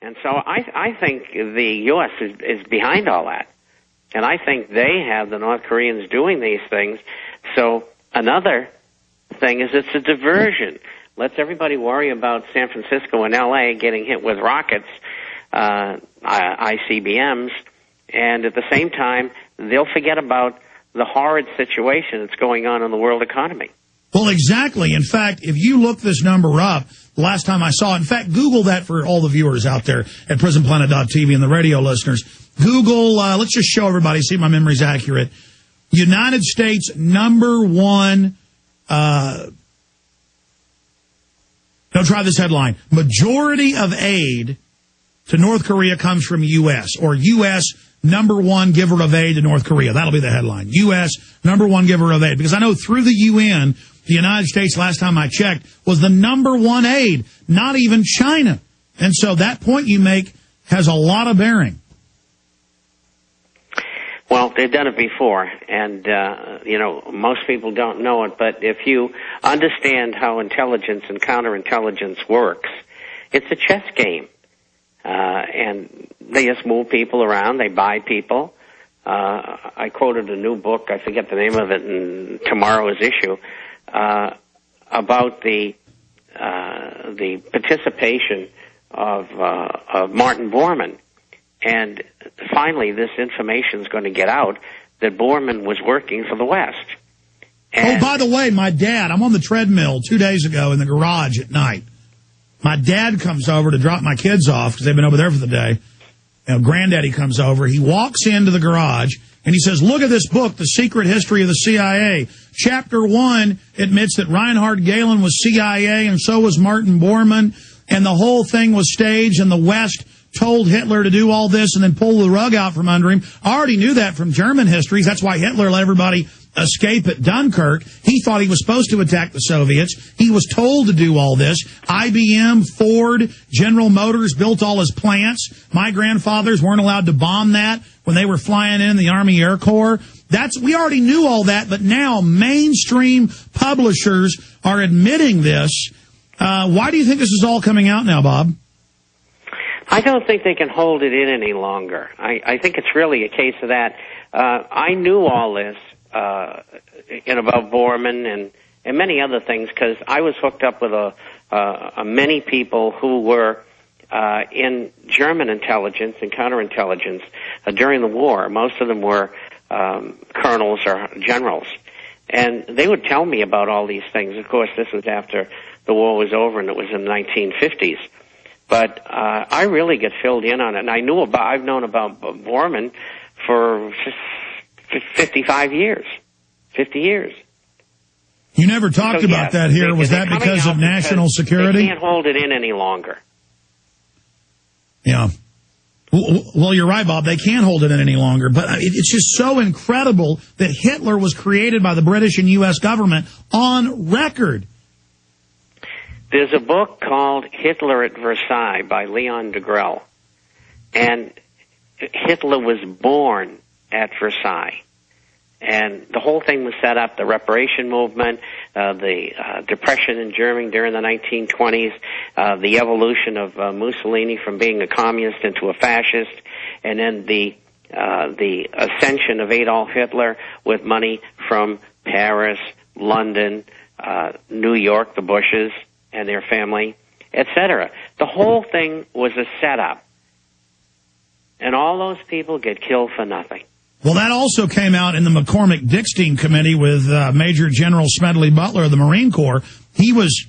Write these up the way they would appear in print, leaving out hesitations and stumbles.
And so I think the U.S. is behind all that. And I think they have the North Koreans doing these things. So another thing is it's a diversion. Let's everybody worry about San Francisco and L.A. getting hit with rockets, ICBMs, and at the same time, they'll forget about the horrid situation that's going on in the world economy. Well, exactly. In fact, if you look this number up, the last time I saw it, in fact, Google that for all the viewers out there at prisonplanet.tv and the radio listeners. Google, let's just show everybody, see if my memory's accurate. United States #1, don't try this headline. Majority of aid to North Korea comes from U.S. or U.S. #1 giver of aid to North Korea. That'll be the headline. U.S. #1 giver of aid. Because I know through the UN, the United States, last time I checked, was the #1 aid, not even China. And so that point you make has a lot of bearing. Well, they've done it before, and, most people don't know it, but if you understand how intelligence and counterintelligence works, it's a chess game. And they just move people around, they buy people. I quoted a new book, I forget the name of it, in tomorrow's issue, about the participation of Martin Bormann. And finally, this information is going to get out that Bormann was working for the West. And by the way, my dad, I'm on the treadmill 2 days ago in the garage at night. My dad comes over to drop my kids off because they've been over there for the day. Granddaddy comes over. He walks into the garage, and he says, look at this book, The Secret History of the CIA. Chapter 1 admits that Reinhard Gehlen was CIA, and so was Martin Bormann, and the whole thing was staged, and the West told Hitler to do all this and then pull the rug out from under him. I already knew that from German histories. That's why Hitler let everybody escape at Dunkirk. He thought he was supposed to attack the Soviets. He was told to do all this. IBM, Ford, General Motors built all his plants. My grandfathers weren't allowed to bomb that when they were flying in the Army Air Corps. We already knew all that, but now mainstream publishers are admitting this. Why do you think this is all coming out now, Bob? I don't think they can hold it in any longer. I think it's really a case of that. I knew all this about Bormann and many other things because I was hooked up with many people who were in German intelligence and counterintelligence during the war. Most of them were colonels or generals. And they would tell me about all these things. Of course, this was after the war was over and it was in the 1950s. But I really get filled in on it. And I've known about Bormann for 55 years, 50 years. You never talked about that here. Was that because of national security? They can't hold it in any longer. Yeah. Well, you're right, Bob. They can't hold it in any longer. But it's just so incredible that Hitler was created by the British and U.S. government on record. There's a book called Hitler at Versailles by Leon Degrelle. And Hitler was born at Versailles. And the whole thing was set up, the reparation movement, the depression in Germany during the 1920s, the evolution of Mussolini from being a communist into a fascist, and then the ascension of Adolf Hitler with money from Paris, London, New York, the Bushes and their family, etc. The whole thing was a setup. And all those people get killed for nothing. Well, that also came out in the McCormick-Dickstein Committee with Major General Smedley Butler of the Marine Corps. He was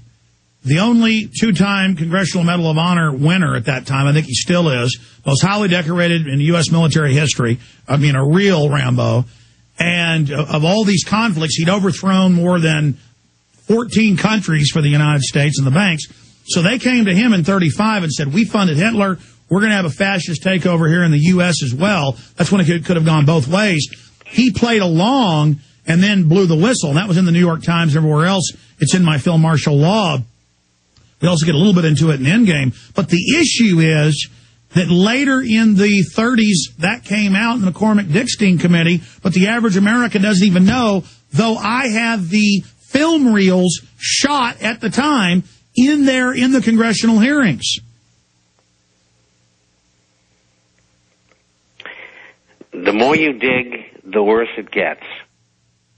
the only two-time Congressional Medal of Honor winner at that time. I think he still is. Most highly decorated in U.S. military history. I mean, a real Rambo. And of all these conflicts, he'd overthrown more than 14 countries for the United States and the banks. So they came to him in 1935 and said, we funded Hitler. We're going to have a fascist takeover here in the U.S. as well. That's when it could have gone both ways. He played along and then blew the whistle. And that was in the New York Times and everywhere else. It's in my film Martial Law. We also get a little bit into it in Endgame. But the issue is that later in the 30s, that came out in the McCormick-Dickstein Committee, but the average American doesn't even know, though I have the film reels shot at the time in the congressional hearings. The more you dig, the worse it gets.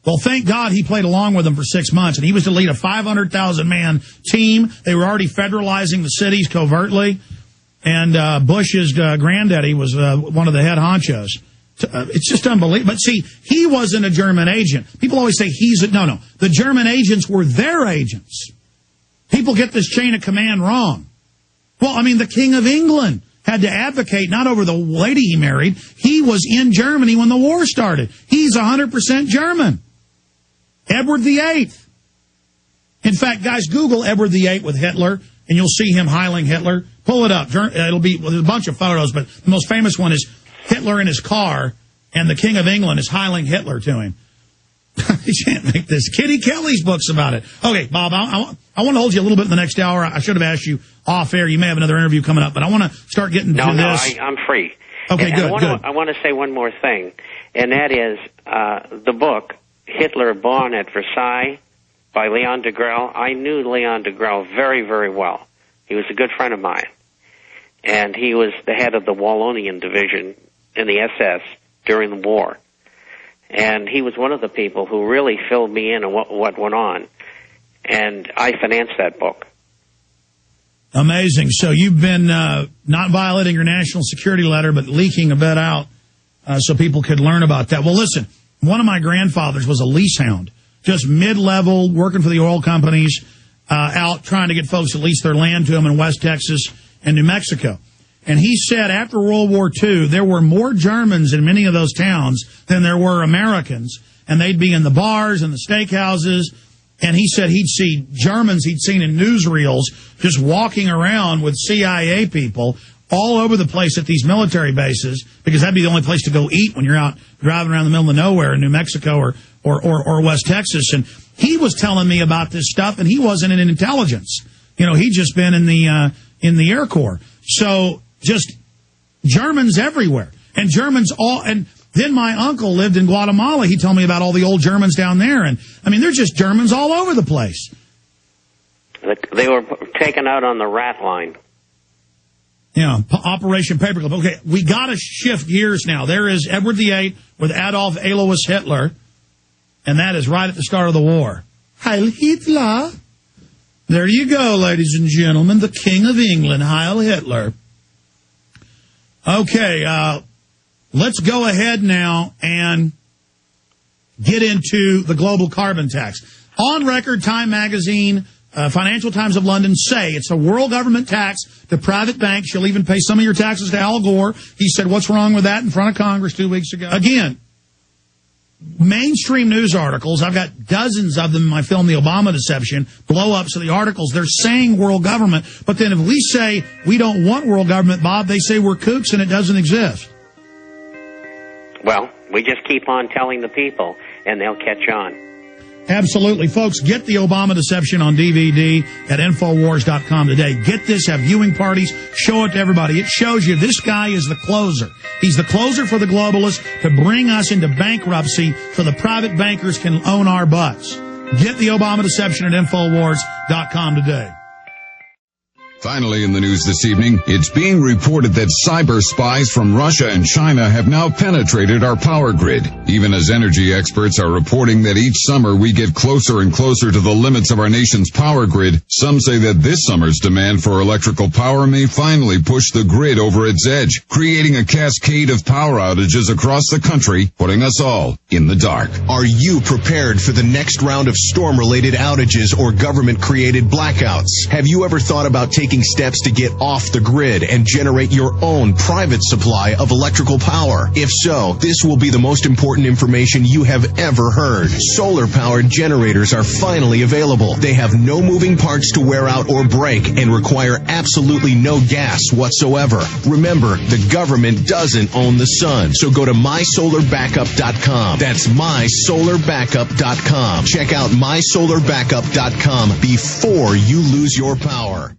Well, thank God he played along with them for 6 months, and he was to lead a 500,000-man team. They were already federalizing the cities covertly, and Bush's granddaddy was one of the head honchos. It's just unbelievable. But see, he wasn't a German agent. People always say no. The German agents were their agents. People get this chain of command wrong. Well, I mean, the King of England had to advocate not over the lady he married. He was in Germany when the war started. He's 100% German. Edward VIII. In fact, guys, Google Edward VIII with Hitler, and you'll see him heiling Hitler. Pull it up. It'll be there's a bunch of photos, but the most famous one is Hitler in his car, and the King of England is heiling Hitler to him. You can't make this. Kitty Kelly's books about it. Okay, Bob, I want to hold you a little bit in the next hour. I should have asked you off air. You may have another interview coming up, but I want to start getting to this. No, I'm free. Okay, and good. I want to say one more thing, and that is the book, Hitler Born at Versailles by Leon Degrelle. I knew Leon Degrelle very, very well. He was a good friend of mine, and he was the head of the Wallonian division in the SS during the war. And he was one of the people who really filled me in on what went on. And I financed that book. Amazing. So you've been not violating your national security letter, but leaking a bit out so people could learn about that. Well, listen, one of my grandfathers was a lease hound, just mid-level, working for the oil companies, out trying to get folks to lease their land to him in West Texas and New Mexico. And he said after World War II, there were more Germans in many of those towns than there were Americans. And they'd be in the bars and the steakhouses. And he said he'd see Germans he'd seen in newsreels just walking around with CIA people all over the place at these military bases, because that'd be the only place to go eat when you're out driving around the middle of nowhere in New Mexico or West Texas. And he was telling me about this stuff, and he wasn't in intelligence. You know, he'd just been in the Air Corps. So just Germans everywhere. And Germans and then my uncle lived in Guatemala. He told me about all the old Germans down there. And, I mean, they're just Germans all over the place. They were taken out on the rat line. Yeah, Operation Paperclip. Okay, we got to shift gears now. There is Edward VIII with Adolf Alois Hitler, and that is right at the start of the war. Heil Hitler. There you go, ladies and gentlemen, the King of England, Heil Hitler. Okay, let's go ahead now and get into the global carbon tax. On record, Time Magazine, Financial Times of London say it's a world government tax to private banks. You'll even pay some of your taxes to Al Gore. He said, what's wrong with that in front of Congress 2 weeks ago? Again, mainstream news articles, I've got dozens of them in my film, The Obama Deception, blow-ups of the articles. They're saying world government, but then if we say we don't want world government, Bob, they say we're kooks and it doesn't exist. Well, we just keep on telling the people, and they'll catch on. Absolutely. Folks, get the Obama Deception on DVD at Infowars.com today. Get this, have viewing parties, show it to everybody. It shows you this guy is the closer. He's the closer for the globalists to bring us into bankruptcy so the private bankers can own our butts. Get the Obama Deception at Infowars.com today. Finally in the news this evening, it's being reported that cyber spies from Russia and China have now penetrated our power grid. Even as energy experts are reporting that each summer we get closer and closer to the limits of our nation's power grid, some say that this summer's demand for electrical power may finally push the grid over its edge, creating a cascade of power outages across the country, putting us all in the dark. Are you prepared for the next round of storm-related outages or government-created blackouts? Have you ever thought about taking steps to get off the grid and generate your own private supply of electrical power? If so, this will be the most important information you have ever heard. Solar-powered generators are finally available. They have no moving parts to wear out or break and require absolutely no gas whatsoever. Remember, the government doesn't own the sun, so go to mysolarbackup.com. That's mysolarbackup.com. Check out mysolarbackup.com before you lose your power.